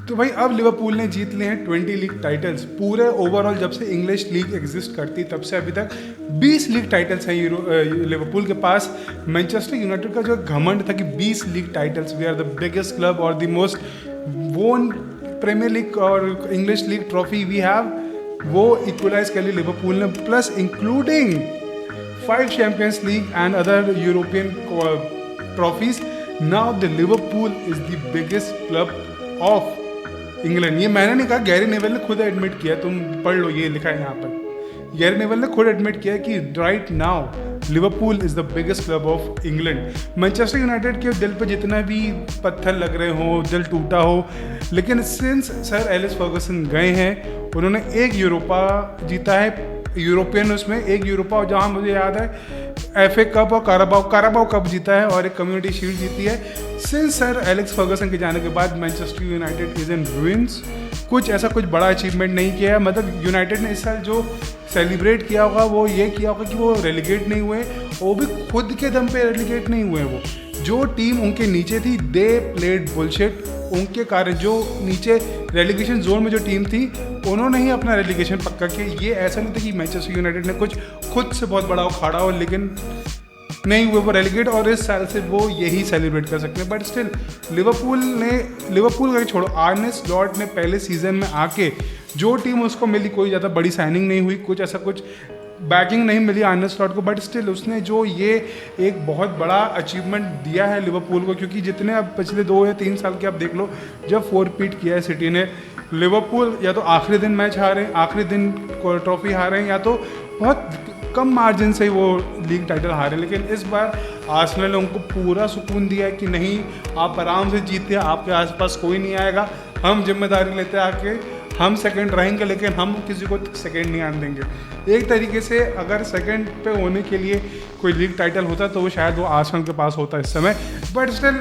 तो भाई अब लिवरपूल ने जीत लिए हैं 20 लीग टाइटल्स। पूरे ओवरऑल जब से इंग्लिश लीग एग्जिस्ट करती तब से अभी तक 20 लीग टाइटल्स हैं लिवरपूल के पास। मैनचेस्टर यूनाइटेड का जो घमंड था कि 20 league titles, we are the biggest club और the most won premier league और English league trophy we have, वो इक्वलाइज कर ली लिवरपूल ने, plus including 5 champions league and other European trophies. Now the Liverpool is the biggest club of England. ये मैंने नहीं कहा, गैरी नेवल ने खुद एडमिट किया, तुम पढ़ लो, ये लिखा है यहाँ पर। गैरी नेवल ने खुद एडमिट किया कि right now Liverpool is the biggest club of England. Manchester United के दिल पे जितना भी पत्थर लग रहे हो, दिल टूटा हो, लेकिन सिंस सर एलिस फर्गसन गए हैं, उन्होंने एक यूरोपा जीता है, यूरोपियन उसमें एक यूरोपा, जहाँ मुझे याद है FA कप और काराबाओ कप जीता है और एक कम्युनिटी शील्ड जीती है। सिंस सर एलेक्स फर्गसन के जाने के बाद Manchester United is in ruins. कुछ ऐसा कुछ बड़ा अचीवमेंट नहीं किया है। मतलब यूनाइटेड ने इस साल जो सेलिब्रेट किया होगा वो ये किया होगा कि वो रेलीगेट नहीं हुए, वो भी खुद के दम पे रेलीगेट नहीं हुए। वो जो टीम उनके नीचे थी दे प्लेड बुलशिट, उनके कारण जो नीचे रेलीगेशन जोन में जो टीम थी उन्होंने ही अपना रेलीगेशन पक्का किया। ये ऐसा नहीं था कि मैनचेस्टर यूनाइटेड ने कुछ खुद से बहुत बड़ा उखाड़ा हो, लेकिन नहीं हुए वो रेलीगेट, और इस साल से वो यही सेलिब्रेट कर सकते हैं। बट स्टिल लिवरपूल का छोड़ो, आर्ने स्लॉट ने पहले सीजन में आके जो टीम उसको मिली, कोई ज़्यादा बड़ी साइनिंग नहीं हुई, कुछ ऐसा कुछ बैकिंग नहीं मिली आर्ने स्लॉट को, बट स्टिल उसने जो ये एक बहुत बड़ा अचीवमेंट दिया है लिवरपूल को। क्योंकि जितने अब पिछले 2 या 3 साल के आप देख लो, जब 4 पीट किया है सिटी ने, लिवरपूल या तो आखिरी दिन मैच हारे, आखिरी दिन ट्रॉफी हारे, या तो बहुत कम मार्जिन से वो लीग टाइटल हारे। लेकिन इस बार आर्सेनल ने उनको पूरा सुकून दिया है कि नहीं, आप आराम से जीते, आपके आसपास कोई नहीं आएगा, हम जिम्मेदारी लेते आके, हम सेकंड रहेंगे, लेकिन हम किसी को सेकंड नहीं आने देंगे। एक तरीके से अगर सेकंड पे होने के लिए कोई लीग टाइटल होता तो वो शायद वो आर्सेनल के पास होता इस समय। बट स्टिल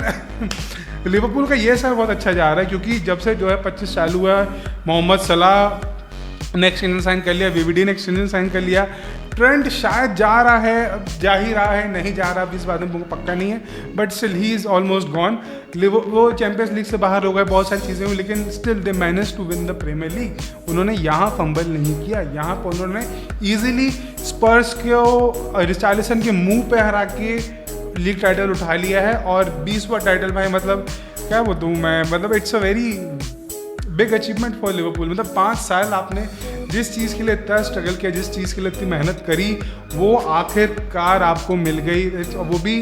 लिवरपूल का ये साल बहुत अच्छा जा रहा है, क्योंकि जब से जो है 25 चालू हुआ, मोहम्मद सलाह ने एक्सटेंशन साइन कर लिया, VVD ने एक्सटेंशन साइन कर लिया, ट्रेंट शायद जा रहा है, जा ही रहा है, नहीं जा रहा, अभी इस बात में मुझे पक्का नहीं है, but still he is almost gone. वो चैंपियंस लीग से बाहर हो गए, बहुत सारी चीज़ें हुई, लेकिन still they manage to win the premier league. उन्होंने यहाँ फंबल नहीं किया, यहाँ पर उन्होंने ईजिली स्पर्स को रिचार्लिसन के मुंह पे हरा के लीग टाइटल उठा लिया है, और 20वां टाइटल भाई, मतलब क्या बोलूँ मैं, मतलब it's a very big achievement for Liverpool. मतलब 5 साल आपने जिस चीज़ के लिए इतना स्ट्रगल किया, जिस चीज़ के लिए इतनी मेहनत करी, वो आखिरकार आपको मिल गई, वो भी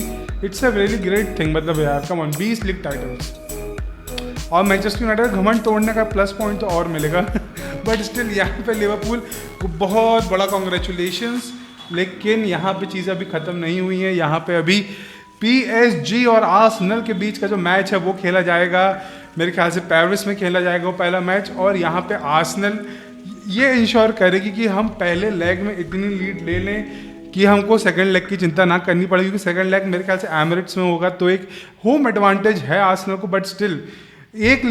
it's a very great thing. मतलब यार कम ऑन, 20 लीग टाइटल्स, और मैनचेस्टर यूनाइटेड घमंड तोड़ने का प्लस पॉइंट तो और मिलेगा। बट स्टिल यहाँ पे लिवरपूल को बहुत बड़ा कॉन्ग्रेचुलेशंस। लेकिन यहाँ पे चीज़ें अभी ख़त्म नहीं हुई हैं। यहाँ पे अभी PSG और आर्सेनल के बीच का जो मैच है वो खेला जाएगा, मेरे ख्याल से पेरिस में खेला जाएगा वो पहला मैच। और यहाँ पे आर्सेनल ये इंश्योर करेगी कि हम पहले लेग में इतनी लीड ले लें कि हमको सेकंड लेग की चिंता ना करनी पड़ेगी, क्योंकि सेकंड लेग मेरे ख्याल से एमिरेट्स में होगा, तो एक होम एडवांटेज है आर्सेनल को। बट स्टिल एक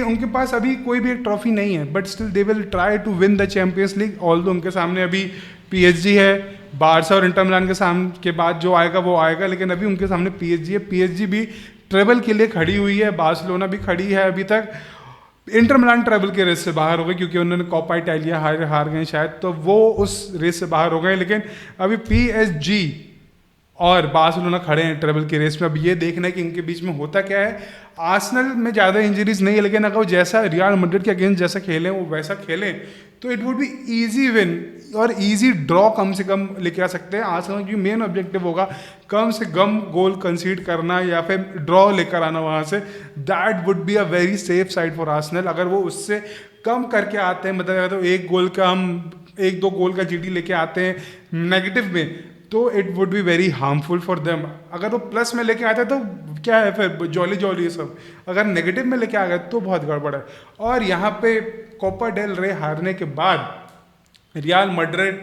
उनके पास अभी कोई भी एक ट्रॉफी नहीं है, but still they will try to win the champions league. Although उनके सामने अभी PSG है, बारसा और इंटर मिलान के सामने के बाद जो आएगा वो आएगा, लेकिन अभी उनके सामने PSG है। PSG भी ट्रेबल के लिए खड़ी हुई है, बार्सिलोना भी खड़ी है अभी तक। इंटर मिलान ट्रेबल के रेस से बाहर हो गए क्योंकि उन्होंने कोपा इटालिया हार गए शायद, तो वो उस रेस से बाहर हो गए। लेकिन अभी PSG और बार्सिलोना खड़े हैं ट्रेबल की रेस में। अब ये देखना है कि इनके बीच में होता क्या है। आर्सेनल में ज़्यादा इंजरीज नहीं है, लेकिन अगर वो जैसा रियल मैड्रिड के अगेंस्ट जैसा खेलें, वो वैसा खेलें, तो it would be easy win और ईजी ड्रॉ कम से कम लेके आ सकते हैं। आर्सेनल की मेन ऑब्जेक्टिव होगा कम से कम गोल कंसीड करना या फिर ड्रॉ लेकर आना वहाँ से। That would be a very safe side for Arsenal. अगर वो उससे कम करके आते हैं, मतलब तो 1-2 गोल का GD लेके आते हैं नेगेटिव में, तो it would be very harmful for them. अगर वो प्लस में लेके आते हैं तो क्या है, फिर जॉली ये सब। अगर नेगेटिव में लेके आ गए तो बहुत गड़बड़ है। और यहाँ पे कोपा डेल रे हारने के बाद रियल मैड्रिड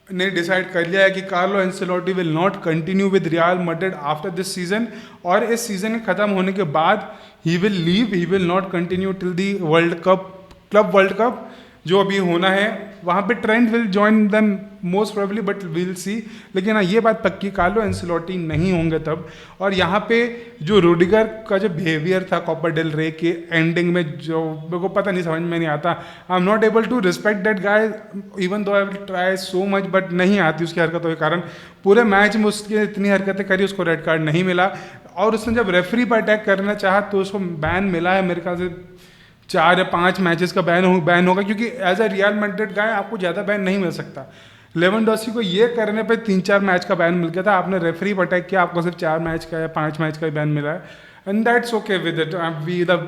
ने डिसाइड कर लिया है कि Carlo Ancelotti will not continue with real Madrid after this season. और इस सीजन के खत्म होने के बाद he will leave, he will not continue till the club world cup. जो अभी होना है वहाँ पे Trent will join them most probably, but will see. लेकिन हाँ ये बात पक्की, कार्लो एंसेलोटी नहीं होंगे तब। और यहाँ पे जो रूडिगर का जो बिहेवियर था कोपा डेल रे के एंडिंग में, जो मेरे को पता नहीं, समझ में नहीं आता। I am not able to respect that guy even though I will try so much, but नहीं आती उसकी हरकतों के कारण। पूरे मैच में उसकी इतनी हरकतें करी, उसको रेड कार्ड नहीं मिला। और उसने जब रेफरी पर अटैक करना चाहा तो उसको बैन मिला है मेरे ख्याल से 4 या 5 मैचेस का बैन होगा, क्योंकि एज अ रियल मैड्रिड गाय आपको ज़्यादा बैन नहीं मिल सकता। लेवेंडोस्की को ये करने पे 3-4 मैच का बैन मिल गया था, आपने रेफरी पर अटैक किया, आपको सिर्फ 4 मैच का या 5 मैच का बैन मिला है। And that's okay with it,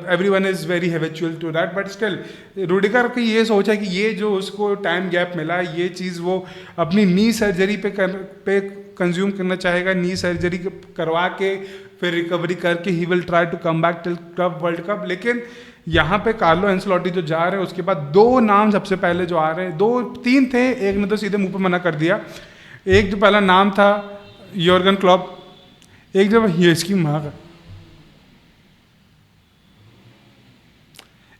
everyone is very habitual to that. But still Rudiger की ये सोच है कि ये जो उसको टाइम गैप मिला है, ये चीज़ वो अपनी नी सर्जरी पे कंज्यूम करना चाहेगा। नी सर्जरी करवा के फिर रिकवरी करके he will try to come back till club world cup. लेकिन यहाँ पे कार्लो एंसेलोटी जो जा रहे हैं, उसके बाद 2 नाम सबसे पहले जो आ रहे हैं, 2-3 थे, एक ने तो सीधे मुंह पे मना कर दिया। एक जो पहला नाम था योर्गन क्लॉप, एक जो ये इसकी माँ का,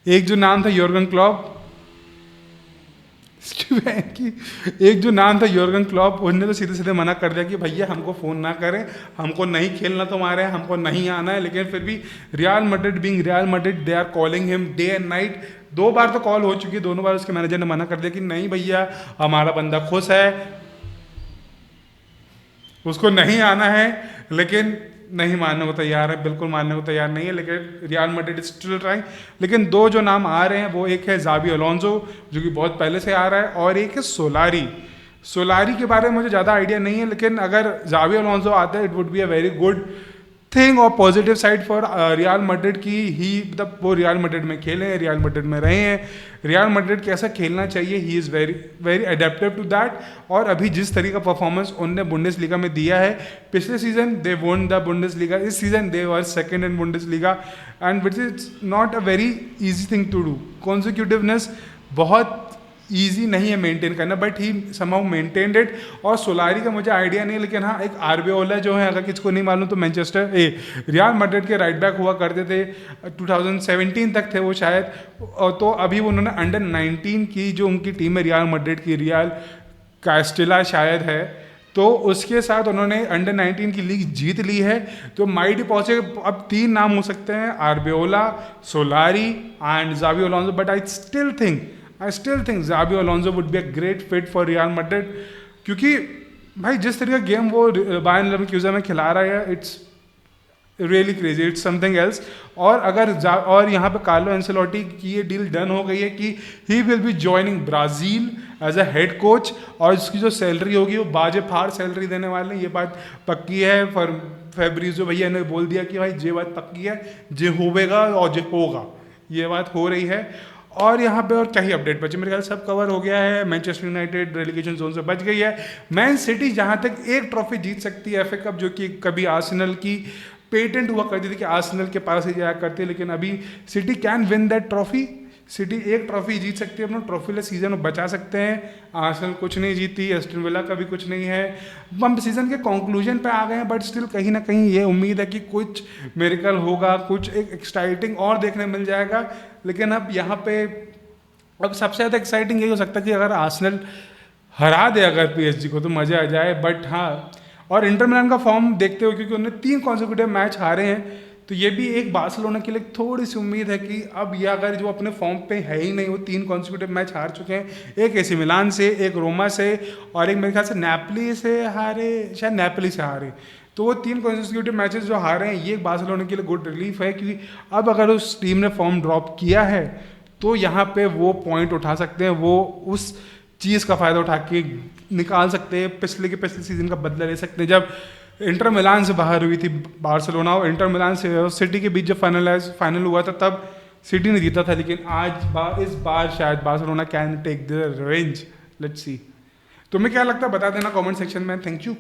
एक जो नाम था योर्गन क्लॉप, एक जो नाम था योर्गन क्लॉप, उन्होंने तो सीधे सीधे मना कर दिया कि भैया हमको फ़ोन ना करें, हमको नहीं खेलना तुम्हारे, हमको नहीं आना है। लेकिन फिर भी Real Madrid being Real Madrid, they are calling him day and night. 2 बार तो कॉल हो चुकी है, दोनों बार उसके मैनेजर ने मना कर दिया कि नहीं भैया हमारा बंदा खुश है, उसको नहीं आना है। लेकिन नहीं मानने को तैयार है, बिल्कुल मानने को तैयार नहीं है। लेकिन रियल मैड्रिड स्टिल ट्राइंग। लेकिन 2 जो नाम आ रहे हैं वो एक है ज़ाबी अलोंसो, जो कि बहुत पहले से आ रहा है, और एक है सोलारी। सोलारी के बारे में मुझे ज़्यादा आइडिया नहीं है, लेकिन अगर ज़ाबी अलोंसो आता है it would be a very good thing और positive side for Real Madrid की। ही मतलब वो रियल मैड्रिड में खेले हैं, रियल मैड्रिड में रहे हैं, रियल मैड्रिड कैसा खेलना चाहिए, he is very very adaptive to that. और अभी जिस तरीके का परफॉर्मेंस उनने बुंडेसलीगा में दिया है, पिछले season they won the Bundesliga, इस season they were second in Bundesliga, and which is not a very easy thing to do. Consecutiveness बहुत ईजी नहीं है मेंटेन करना, but he somehow maintained it. और सोलारी का मुझे आइडिया नहीं है, लेकिन हाँ एक आर्बेओला जो है, अगर किसको नहीं मालूम तो मैनचेस्टर रियल मैड्रिड के राइट बैक हुआ करते थे, 2017 तक थे वो शायद। तो अभी उन्होंने अंडर 19 की जो उनकी टीम है रियल मैड्रिड की, रियल कास्टिला शायद है, तो उसके साथ उन्होंने अंडर 19 की लीग जीत ली है। तो माइट पहुंचे, अब 3 नाम हो सकते हैं, Arbeloa, Solari and Xabi Alonso. But I still think Xabi Alonso would be a great fit for Real Madrid, क्योंकि भाई जिस तरह का गेम वो बायर्न लेवरकुसेन में खिला रहा है, it's really crazy, it's something else. और यहाँ पे कार्लो एंसेलोटी की ये डील डन हो गई है कि he will be joining Brazil as a head coach, और इसकी जो सैलरी होगी वो बाजे फाड़ सैलरी देने वाले हैं, ये बात पक्की है। फॉर फैब्रिज़ो भैया ने बोल दिया कि भाई ये बात पक्की है, जे होवेगा और जे होगा, ये बात हो रही है। और यहाँ पे और क्या ही अपडेट बचे, मेरे ख्याल सब कवर हो गया है। मैनचेस्टर यूनाइटेड रेलीगेशन जोन से बच गई है। मैन सिटी जहाँ तक एक ट्रॉफी जीत सकती है, एफए कप, जो कि कभी आर्सेनल की पेटेंट हुआ करती थी कि आर्सेनल के पास ही जाया करती है, लेकिन अभी city can win that trophy. City एक ट्रॉफी जीत सकती है, अपना ट्रॉफीलेस सीजन बचा सकते हैं। आर्सेनल कुछ नहीं जीती, एस्टन विला का भी कुछ नहीं है। हम सीजन के कंक्लूजन पे आ गए हैं, बट स्टिल कहीं ना कहीं ये उम्मीद है कि कुछ मिरेकल होगा, कुछ एक एक्साइटिंग और देखने मिल जाएगा। लेकिन अब यहाँ पे अब सबसे ज़्यादा एक्साइटिंग यही हो सकता है कि अगर आर्सेनल हरा दे अगर पीएसजी को, तो मज़ा आ जाए। बट हाँ, और इंटर मिलान का फॉर्म देखते हुए, क्योंकि उन्होंने 3 कॉन्सिक्यूटिव मैच हारे हैं, तो ये भी एक बार्सिलोना के लिए थोड़ी सी उम्मीद है कि अब ये अगर जो अपने फॉर्म पे है ही नहीं, वो 3 कॉन्सिक्यूटिव मैच हार चुके हैं, एक एसी मिलान से, एक रोमा से, और एक मेरे ख्याल से नेपोली से हारे, शायद नेपोली से हारे। तो वो 3 कॉन्सिक्यूटिव मैचेस जो हारे हैं, ये बार्सिलोना के लिए गुड रिलीफ है, क्योंकि अब अगर उस टीम ने फॉर्म ड्रॉप किया है तो यहाँ पे वो पॉइंट उठा सकते हैं, वो उस चीज़ का फ़ायदा उठा के निकाल सकते हैं, पिछले सीज़न का बदला ले सकते हैं। जब इंटर मिलान से बाहर हुई थी बार्सिलोना, और इंटर मिलान से सिटी के बीच जब फाइनल हुआ था, तब सिटी ने जीता था। लेकिन इस बार शायद Barcelona can take the revenge, let's see. तुम्हें क्या लगता है बता देना कमेंट सेक्शन में। Thank you.